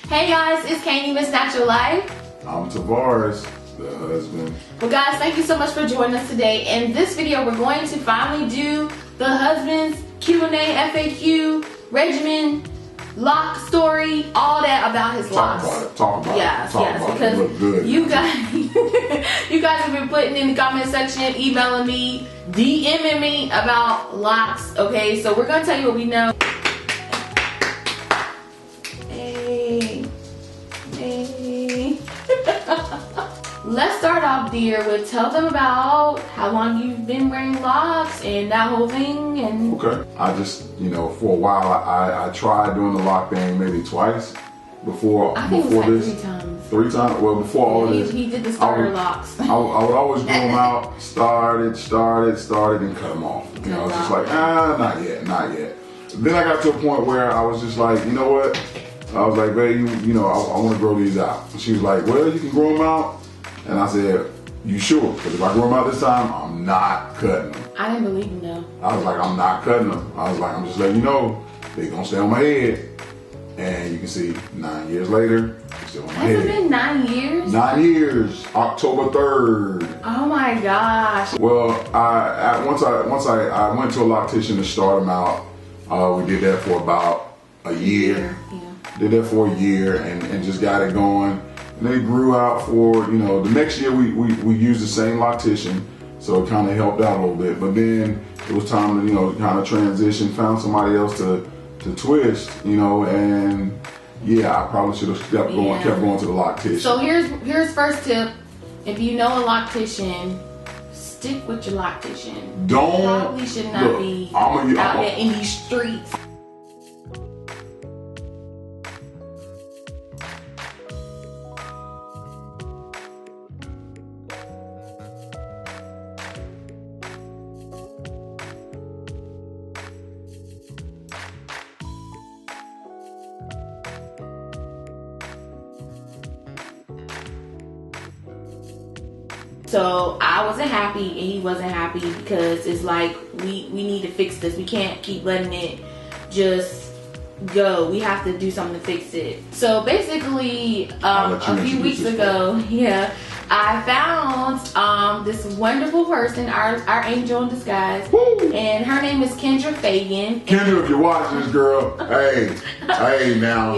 Hey guys, it's Katie, MzNaturalLife. I'm Tavares, the husband. Well guys, thank you so much for joining us today. In this video, we're going to finally do the husband's Q&A, FAQ, regimen, lock story, all that about his locks. Talk about it. Yes, Because look good. you guys have been putting in the comment section, emailing me, DMing me about locks. Okay, so we're gonna tell you what we know. Let's start off, dear, with tell them about how long you've been wearing locks and that whole thing. And okay, I just, for a while I tried doing the lock thing maybe twice before. I think before it was this. like 3 times. 3 times? Well, before all this. He did the starter locks. I would always grow them out, started, and cut them off. I was just like, not yet. Then I got to a point where I was just like, you know what? I was like, babe, I want to grow these out. And she was like, well, you can grow them out. And I said, you sure? Because if I grow them out this time, I'm not cutting them. I didn't believe him though. I was like, I'm not cutting them. I was like, I'm just letting you know, they're going to stay on my head. And you can see 9 years later, they're still on my head. Has it been 9 years? 9 years, October 3rd. Oh my gosh. Well, once I went to a Loctician to start them out. We did that for about a year. Yeah. Did that for a year and just got it going. And they grew out for, the next year we used the same Loctician, so it kind of helped out a little bit. But then it was time to, kind of transition, found somebody else to twist, and yeah, I probably should have kept going to the Loctician. So here's first tip. If you know a Loctician, stick with your Loctician. Don't. Probably should not be out there in these streets. So I wasn't happy and he wasn't happy because it's like we need to fix this. We can't keep letting it just go. We have to do something to fix it. So basically a few weeks ago, I found this wonderful person, our angel in disguise. Woo! And her name is Kendra Fagan. Kendra, if you're watching this, girl, hey now,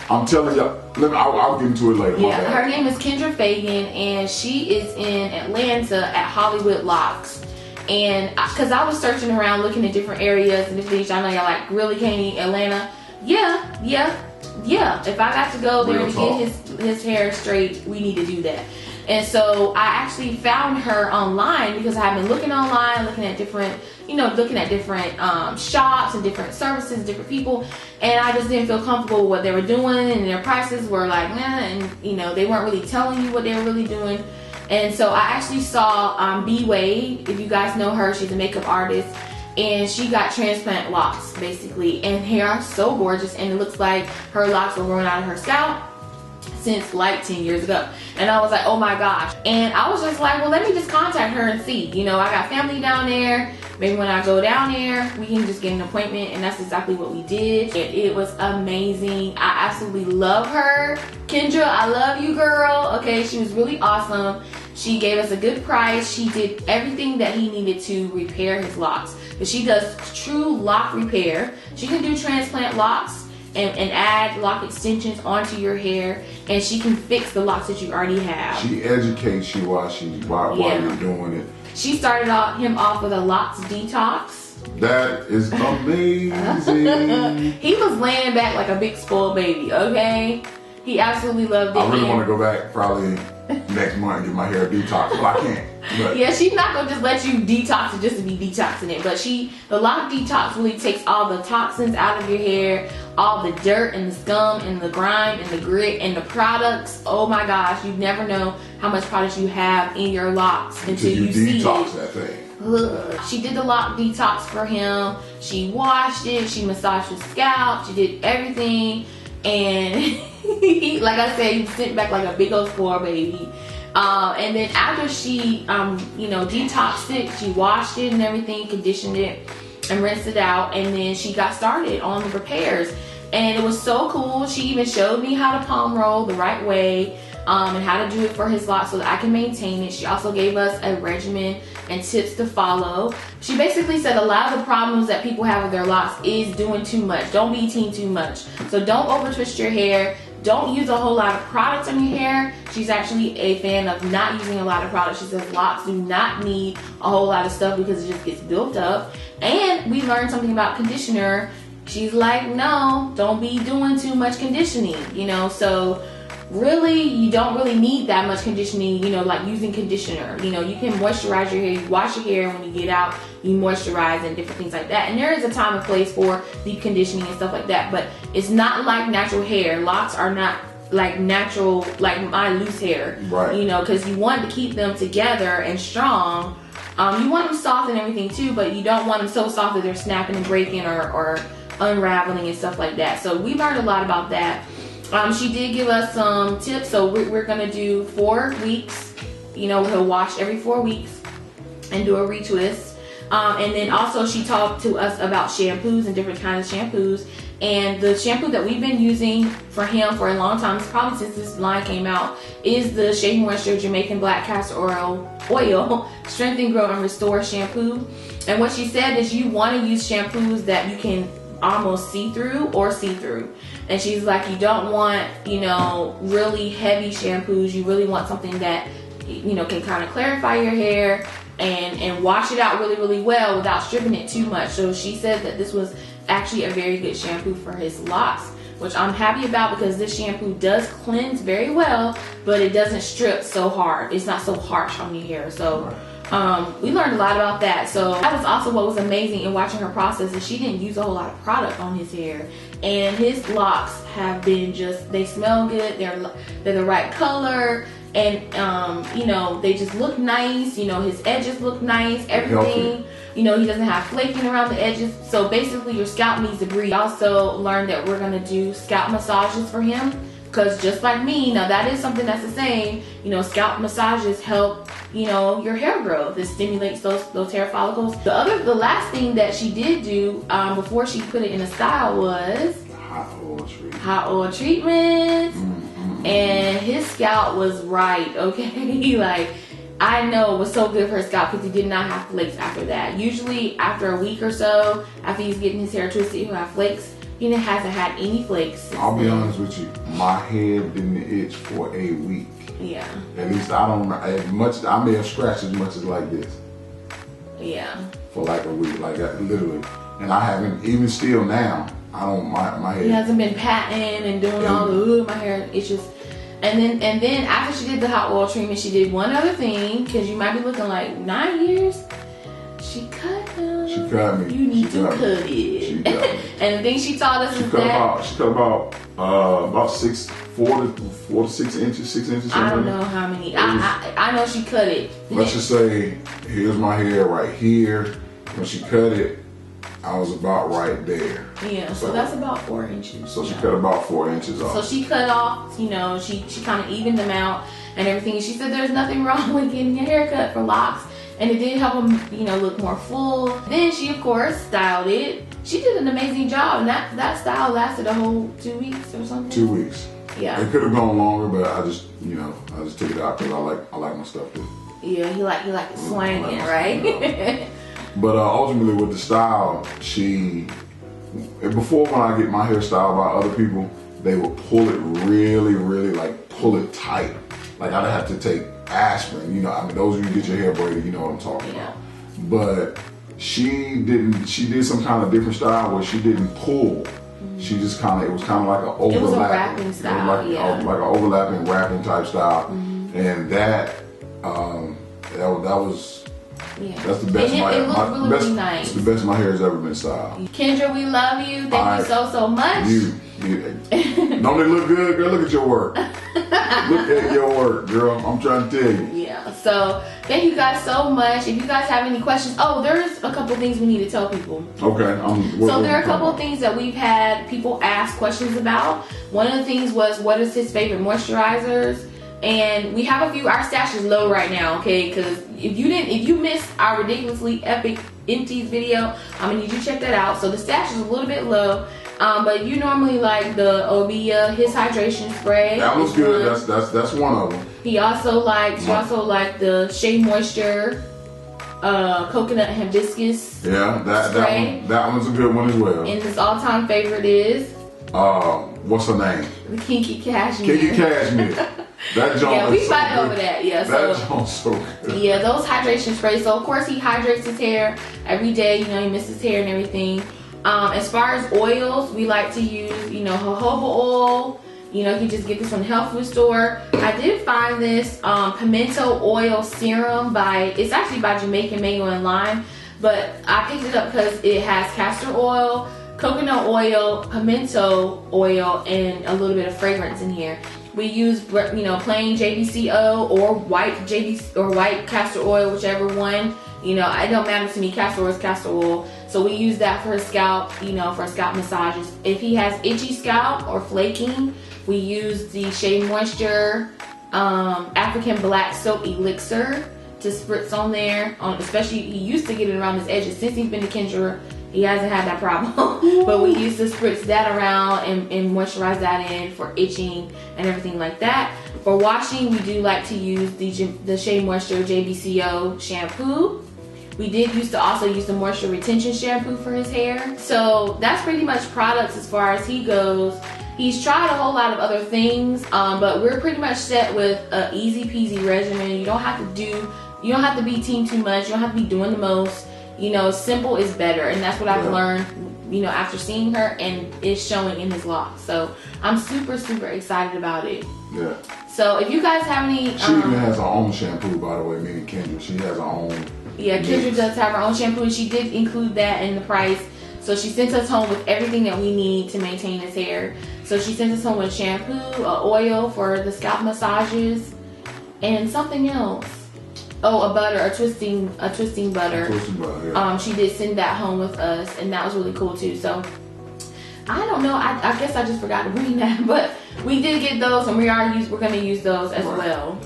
I'm telling you, I'll get into it later. Yeah, her name is Kendra Fagan, and she is in Atlanta at Hollywood Locks. And because I was searching around, looking at different areas and different things, I know y'all like, really, Katie, Atlanta? Yeah. If I got to go there to get his hair straight, we need to do that. And so I actually found her online because I have been looking online, looking at different shops and different services, different people, and I just didn't feel comfortable with what they were doing, and their prices were like, and they weren't really telling you what they were really doing. And so I actually saw B Wade, if you guys know her, she's a makeup artist, and she got transplant locks basically, and hair are so gorgeous, and it looks like her locks were growing out of her scalp since like 10 years ago. And I was like, oh my gosh. And I was just like, well, let me just contact her and see. I got family down there. Maybe when I go down there, we can just get an appointment. And that's exactly what we did. And it was amazing. I absolutely love her. Kendra, I love you, girl. Okay, she was really awesome. She gave us a good price. She did everything that he needed to repair his locks. But she does true lock repair. She can do transplant locks and add lock extensions onto your hair, and she can fix the locks that you already have. She educates you while you're doing it. She started him off with a LOCS detox. That is amazing. He was laying back like a big spoiled baby, okay? He absolutely loved it. I really want to go back probably next month and get my hair detox, but I can't. But yeah, she's not gonna just let you detox it just to be detoxing it. But the lock detox really takes all the toxins out of your hair, all the dirt and the scum and the grime and the grit and the products. Oh my gosh, you never know how much products you have in your locks until you see detox it. That thing. She did the lock detox for him. She washed it. She massaged his scalp. She did everything. And he, like I said, he sent back like a big old spoiled baby. And then after she, detoxed it, she washed it and everything, conditioned it, and rinsed it out. And then she got started on the repairs. and it was so cool. She even showed me how to palm roll the right way, and how to do it for his locks so that I can maintain it. She also gave us a regimen and tips to follow. She basically said a lot of the problems that people have with their locks is doing too much. Don't be eating too much. So don't over twist your hair. Don't use a whole lot of products on your hair. She's actually a fan of not using a lot of products. She says locks do not need a whole lot of stuff because it just gets built up. And we learned something about conditioner. She's like, no, don't be doing too much conditioning, you know. So really, you don't really need that much conditioning, you know, like using conditioner. You know, you can moisturize your hair, you wash your hair when you get out, you moisturize and different things like that. And there is a time and place for deep conditioning and stuff like that, but it's not like natural hair. Locks are not like natural, like my loose hair, right? You know, because you want to keep them together and strong. You want them soft and everything too, but you don't want them so soft that they're snapping and breaking or unraveling and stuff like that. So we learned a lot about that. She did give us some tips. So we're gonna do 4 weeks. You know, he'll wash every 4 weeks and do a retwist. And then also she talked to us about shampoos and different kinds of shampoos. And the shampoo that we've been using for him for a long time, probably since this line came out, is the Shea Moisture Jamaican Black Castor Oil Strengthen, Grow, and Restore shampoo. And what she said is you want to use shampoos that you can almost see-through or see-through. And she's like, you don't want, you know, really heavy shampoos. You really want something that, you know, can kind of clarify your hair and wash it out really, really well without stripping it too much. So she said that this was actually a very good shampoo for his locks, which I'm happy about because this shampoo does cleanse very well, but it doesn't strip so hard. It's not so harsh on your hair. So we learned a lot about that. So that was also what was amazing in watching her process, is she didn't use a whole lot of product on his hair, and his locks have been just, they smell good, they're the right color, and you know, they just look nice. You know, his edges look nice, everything. You know, he doesn't have flaking around the edges. So basically your scalp needs to breathe. Also learned that we're gonna do scalp massages for him, because just like me, now that is something that's the same. You know, scalp massages help, you know, your hair growth. It stimulates those hair follicles. The last thing that she did do before she put it in a style was hot oil treatment. And his scalp was right, okay? Like, I know it was so good for his scalp because he did not have flakes after that. Usually after a week or so, after he's getting his hair twisted, he'll have flakes. He hasn't had any flakes. I'll be honest with you, my head didn't itch for a week. Yeah. At least I don't, as much, I may have scratched as much as like this. Yeah. For like a week, like that, literally. And I haven't, even still now, I don't, my hair. He hasn't been patting and doing all the, my hair itches. And then after she did the hot oil treatment, she did one other thing, because you might be looking like 9 years. She cut them. She cut me. You need to cut it. She cut me. And the thing she taught us is that she cut about 4 to 6 inches, 6 inches. I don't know how many. I know she cut it. Let's just say, here's my hair right here. When she cut it, I was about right there. Yeah, so that's about 4 inches. So she cut about 4 inches off. So she cut off, you know, she kind of evened them out and everything. She said there's nothing wrong with getting a haircut for locks, and it did help him, you know, look more full. Then she, of course, styled it. She did an amazing job, and that style lasted a whole 2 weeks or something. 2 weeks. Yeah. It could have gone longer, but I just, you know, I just took it out because I like my stuff too. Yeah, he like it swinging, right? But ultimately with the style, before when I get my hair styled by other people, they would pull it really, really, like pull it tight. Like I'd have to take aspirin, you know, I mean, those of you who get your hair braided, you know what I'm talking about. But she did some kind of different style where she didn't pull. She just it was kind of like an overlapping. It was a wrapping style, like an overlapping wrapping type style. And that was, that's the best. It looked really nice. It's the best my hair has ever been styled. Kendra, we love you. Thank you so much. Don't they look good, girl? Look at your work. Look at your work, girl. I'm trying to tell you. Yeah. So thank you guys so much. If you guys have any questions, there's a couple things we need to tell people. Okay. So there are a couple of things that we've had people ask questions about. One of the things was, what is his favorite moisturizers? And we have a few. Our stash is low right now, okay? Because if you missed our ridiculously epic empties video, I'm gonna need you to check that out. So the stash is a little bit low. But you normally like the Obia, his hydration spray. That was good. That's one of them. She also liked the Shea Moisture coconut hibiscus. Yeah, that one's a good one as well. And his all-time favorite is what's her name? the Kinky Cashmere. Kinky Cashmere. That joint. Yeah, we fight over that. Yeah, that joint's so good. Yeah, those hydration sprays. So of course he hydrates his hair every day. You know, he misses his hair and everything. As far as oils, we like to use, jojoba oil. You can just get this from the health food store. I did find this pimento oil serum it's actually by Jamaican Mango and Lime, but I picked it up because it has castor oil, coconut oil, pimento oil, and a little bit of fragrance in here. We use, plain JBCO or white castor oil, whichever one. It don't matter to me. Castor oil is castor oil. So we use that for his scalp, for scalp massages. If he has itchy scalp or flaking, we use the Shea Moisture African Black Soap Elixir to spritz on there. Especially, he used to get it around his edges. Since he's been to Kendra, he hasn't had that problem. But we used to spritz that around and moisturize that in for itching and everything like that. For washing, we do like to use the Shea Moisture JBCO shampoo. We did used to also use the moisture retention shampoo for his hair. So that's pretty much products as far as he goes. He's tried a whole lot of other things, but we're pretty much set with an easy peasy regimen. You don't have to be team too much. You don't have to be doing the most. Simple is better, and that's what I've learned, after seeing her, and it's showing in his locks. So I'm super, super excited about it. Yeah. So if you guys have any, she even has her own shampoo, by the way. Meaning Kendra, she has her own. Yeah, Kendra does have her own shampoo, and she did include that in the price. So she sent us home with everything that we need to maintain his hair. So she sent us home with shampoo, oil for the scalp massages, and something else. Oh, a twisting butter. Yeah. She did send that home with us, and that was really cool too. So I don't know. I guess I just forgot to bring that, but we did get those, and we're going to use those as well.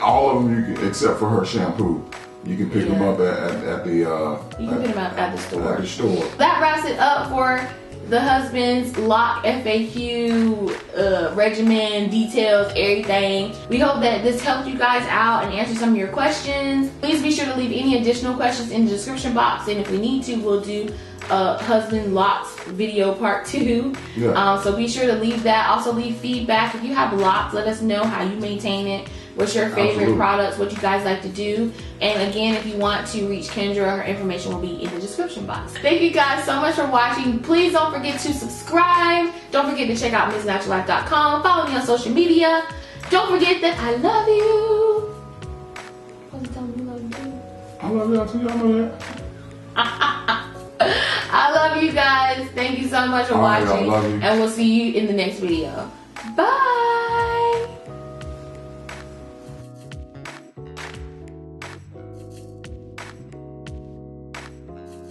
All of them, except for her shampoo. You can pick them up at the. You can pick them up at the store. At the store. That wraps it up for the husband's lock FAQ regimen, details, everything. We hope that this helped you guys out and answer some of your questions. Please be sure to leave any additional questions in the description box, and if we need to, we'll do husband locks video part 2. Yeah. So be sure to leave that. Also leave feedback. If you have locks, let us know how you maintain it. What's your favorite products? What you guys like to do? And again, if you want to reach Kendra, her information will be in the description box. Thank you guys so much for watching. Please don't forget to subscribe. Don't forget to check out MzNaturalLife.com. Follow me on social media. Don't forget that I love you. I love y'all too. Y'all know that. I love you guys. Thank you so much for watching. I love you. And we'll see you in the next video. Bye.